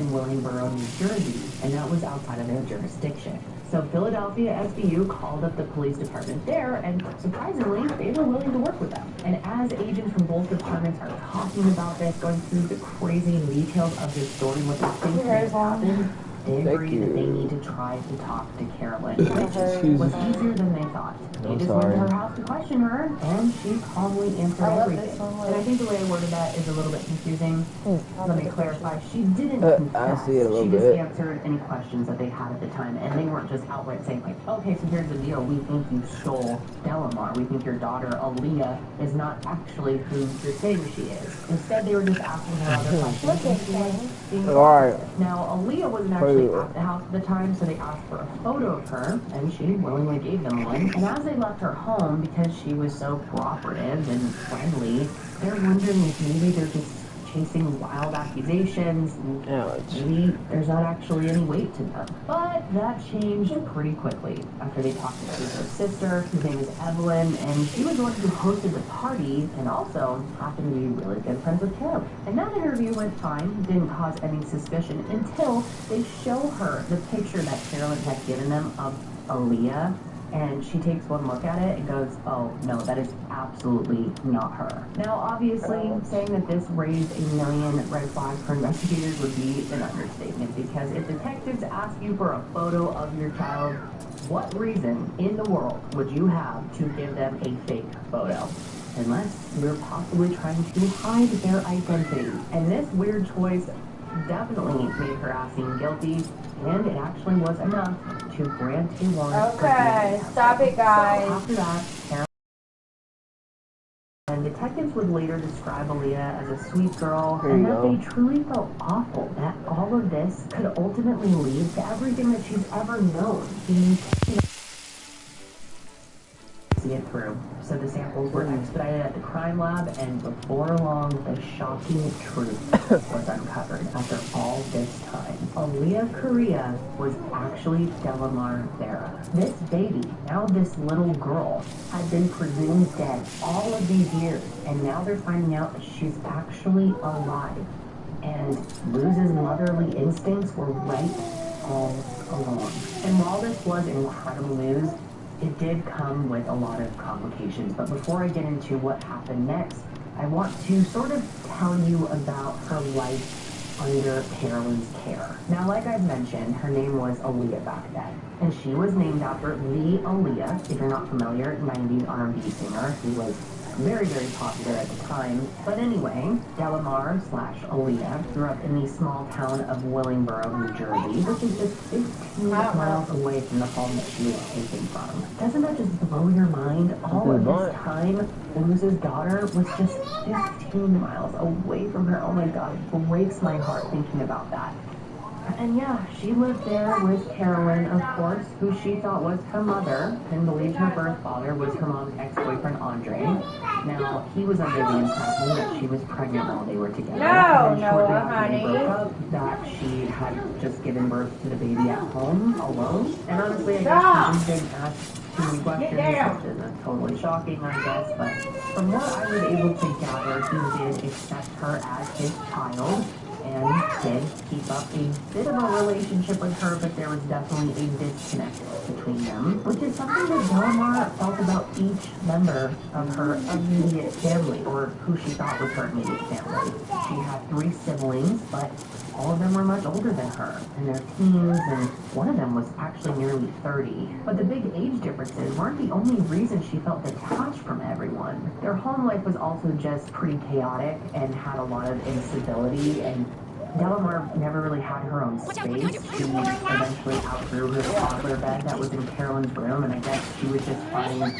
in Willingboro, New Jersey, and that was outside of their jurisdiction. So Philadelphia SVU called up the police department there, and surprisingly, they were willing to work with them. And as agents from both departments are talking about this, going through the crazy details of this story, what they think may have happened, they agree that they need to try to talk to Carolyn, which was easier than they thought. They just went to her house to question her, and she calmly answered everything. And I think the way I worded that is a little bit confusing. Let me clarify. She didn't confess. She just answered any questions that they had at the time, and they weren't just outright saying, like, okay, so here's the deal. We think you stole Delamar. We think your daughter, Aaliyah, is not actually who you're saying she is. Instead, they were just asking her other questions. Now, Aaliyah wasn't actually at the house at the time, so they asked for a photo of her, and she willingly gave them one. And as they left her home, because she was so cooperative and friendly, they're wondering if maybe they're just chasing wild accusations. Maybe there's not actually any weight to them. But that changed pretty quickly after they talked to her sister, whose name is Evelyn, and she was the one who hosted the party and also happened to be really good friends with Carolyn. And that interview went fine, didn't cause any suspicion until they show her the picture that Carolyn had given them of Aaliyah. And she takes one look at it and goes, oh, no, that is absolutely not her. Now, obviously, saying that this raised a million red flags for investigators would be an understatement, because if detectives ask you for a photo of your child, what reason in the world would you have to give them a fake photo? Unless you're possibly trying to hide their identity. And this weird choice definitely made her ass seem guilty, and it actually was enough to grant a warrant. Okay, stop it, guys. So after that, and detectives would later describe Aaliyah as a sweet girl, and that they truly felt awful that all of this could ultimately lead to everything that she's ever known. See it through. So the samples were expedited at the crime lab, and before long, the shocking truth was uncovered. After all this time, Aaliyah Correa was actually Delamar Vera. This baby, now this little girl, had been presumed dead all of these years, and now they're finding out that she's actually alive. And Luz's motherly instincts were right all along. And while this was incredible news, it did come with a lot of complications. But before I get into what happened next, I want to sort of tell you about her life under Carolyn's care. Now, like I've mentioned, her name was Aaliyah back then, and she was named after the Aaliyah, if you're not familiar, 90s R&B singer who was very, very popular at the time. But anyway, Delamar / Aaliyah grew up in the small town of Willingboro, New Jersey, which is just 15 miles away from the home that she was taken from. Doesn't that just blow your mind? All of this time, Luz's daughter was just 15 miles away from her. Oh my God, it breaks my heart thinking about that. And yeah, she lived there with Carolyn, of course, who she thought was her mother, and believed her birth father was her mom's ex-boyfriend, Andre. Now, he was under the impression that she was pregnant while they were together. No, and shortly after they broke up, that she had just given birth to the baby at home, alone. And honestly, I guess she just didn't ask too many questions, which is totally shocking, I guess. But from what I was able to gather, he did accept her as his child, and did keep up a bit of a relationship with her, but there was definitely a disconnect between them, which is something that Delamar felt about each member of her immediate family, or who she thought was her immediate family. She had 3 siblings, but all of them were much older than her, in their teens, and one of them was actually nearly 30. But the big age differences weren't the only reason she felt detached from everyone. Their home life was also just pretty chaotic and had a lot of instability, and Delamar never really had her own space. She eventually outgrew her toddler bed that was in Carolyn's room, and I guess she would just find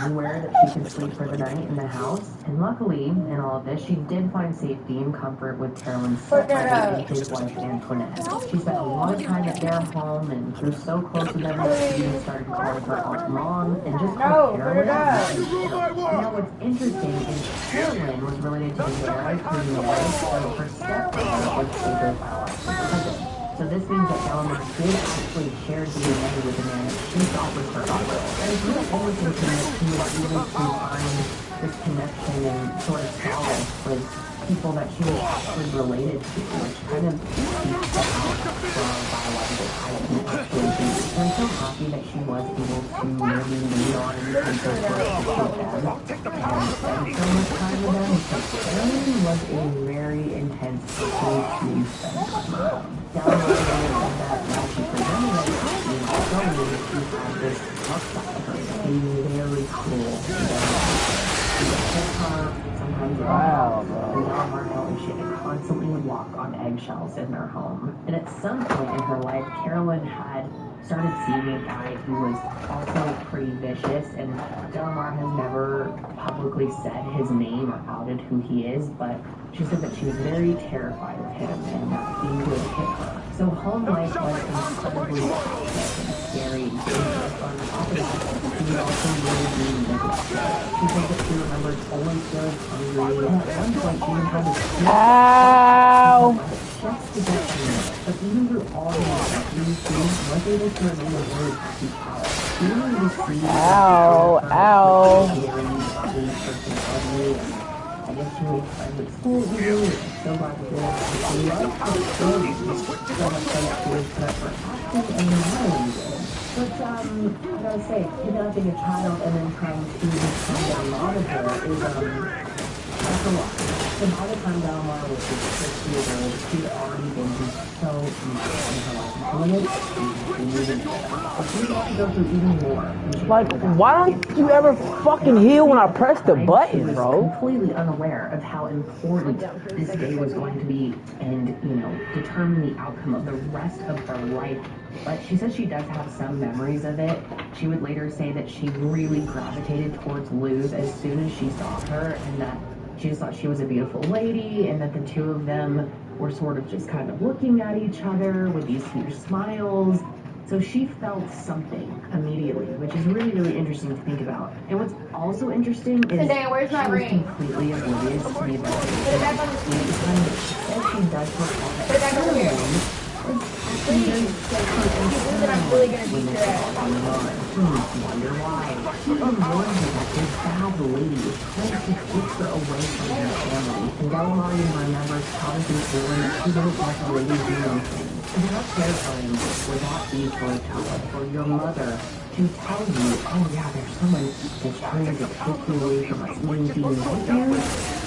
anywhere that she could sleep for the night in the house. And luckily, in all of this, she did find safety and comfort with Carolyn's stepmother and his wife, Antoinette. She spent a lot of time at their home and grew so close to them that she even started calling her Aunt Mom and just called Carolyn. Now, what's interesting is Carolyn was related to the marriage who married, so her stepmother was older biological cousin. So this means that Delamar did actually share DNA with the man that she thought was her father. And it's really interesting to me that she was able to find this connection and sort of solace with people that she was actually related to, which kind of speaks to how strong biological ties can actually be. So I'm so happy that she was able to really lean on and support them and spend so much time with them, because Carolyn was a very intense person to spend time around. Delmar said that when she presented at the showing, she had this look about her, being very cool. She would hit her, sometimes it was and Delmar felt like she had to constantly walk on eggshells in their home. And at some point in her life, Carolyn had started seeing a guy who was also pretty vicious, and Delmar has never publicly said his name or outed who he is, but she said that she was very terrified of him and that he would hit her. So home life was incredibly toxic and scary and dangerous, but on top of that, she was also really being neglected. She said that she remembered always feeling hungry, and at one point she even had to just to get food. But even through all the necessities, she was able to remain a really happy child. She really received I guess she made friends at school easily, which I'm so glad to hear. She loved her stories so much so that she was put up for acting and modeling good. But, I gotta say, kidnapping a child and then trying to become their monitor is, that's a lot. So by the time Delmar was just 6 years old, she had already been through so much in her life. And but she's about to go through even more. Like, why don't you ever fucking heal when I press the button, bro? She was completely unaware of how important this day was going to be and, determine the outcome of the rest of her life. But she says she does have some memories of it. She would later say that she really gravitated towards Luz as soon as she saw her, and that she just thought she was a beautiful lady, and that the two of them were sort of just kind of looking at each other with these huge smiles. So she felt something immediately, which is really, really interesting to think about. And what's also interesting is Today, where's my ring? Completely oblivious to the events. Put it back on the She says she does recall that Put it back over here. Please. I'm really gonna beat your ass. Wonder why. She warned her that this bad lady is trying to take her away from her family. And Delmar remembers probably feeling that she doesn't want the lady to do anything. And how terrifying would that be for a child, for your mother, to tell you, oh yeah, there's someone that's trying to take you away from us, meaning do you know you?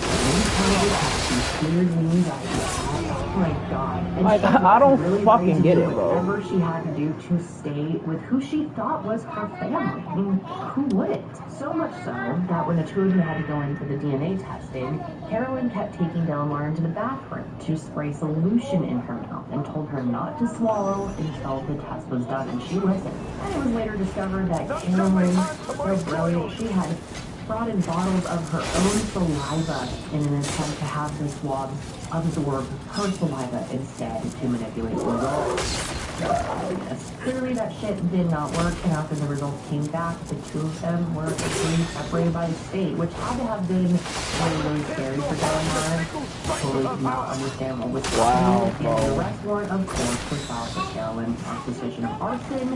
And then tell you that she fears and anxiety. Oh my god. And like, I don't really fucking get it, bro. Whatever she had to do to stay with who she thought was her family. I mean, who wouldn't? So much so that when the two of them had to go into the DNA testing, Carolyn kept taking Delmar into the bathroom to spray solution in her mouth and told her not to swallow until the test was done, and she listened. And it was later discovered that Carolyn, so brilliant, she had brought in bottles of her own saliva in an attempt to have the swabs absorb her saliva instead to manipulate the results. Clearly that shit did not work, and after the results came back, the two of them were officially separated by the state, which had to have been really, really scary for Delmar. Totally did not understand what was happening. And the arrest warrant, of course, was filed for Carolyn on suspicion of arson,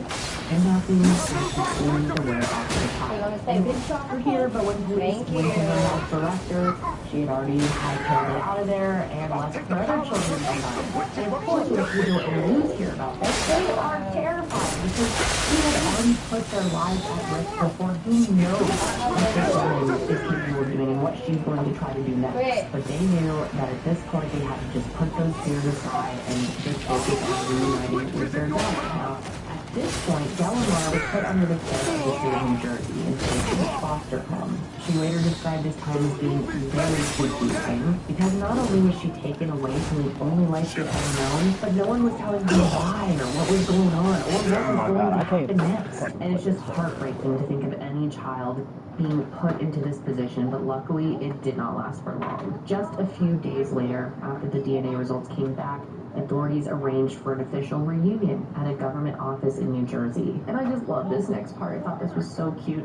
and nothing was fully aware of the child. A big shocker here, but when police went to her house director, she had already had Carolyn out of there and left her other children behind. And of course, when people in the news hear about this, they are terrified because she had already put their lives at risk before. Who knows what this woman is capable of doing and what she's going to try to do next. But they knew that at this point they had to just put those fears aside and just focus on reuniting with their daughter. Now, at this point, Delmar was put under the care of the state of New Jersey and placed in a foster home. She later described this time as being very confusing because not only was she taken away from the only life she had ever known, but no one was telling her why or what was going on or what was going to happen next. And it's just heartbreaking to think of any child being put into this position, but luckily it did not last for long. Just a few days later, after the DNA results came back, authorities arranged for an official reunion at a government office in New Jersey. And I just love this next part. I thought this was so cute.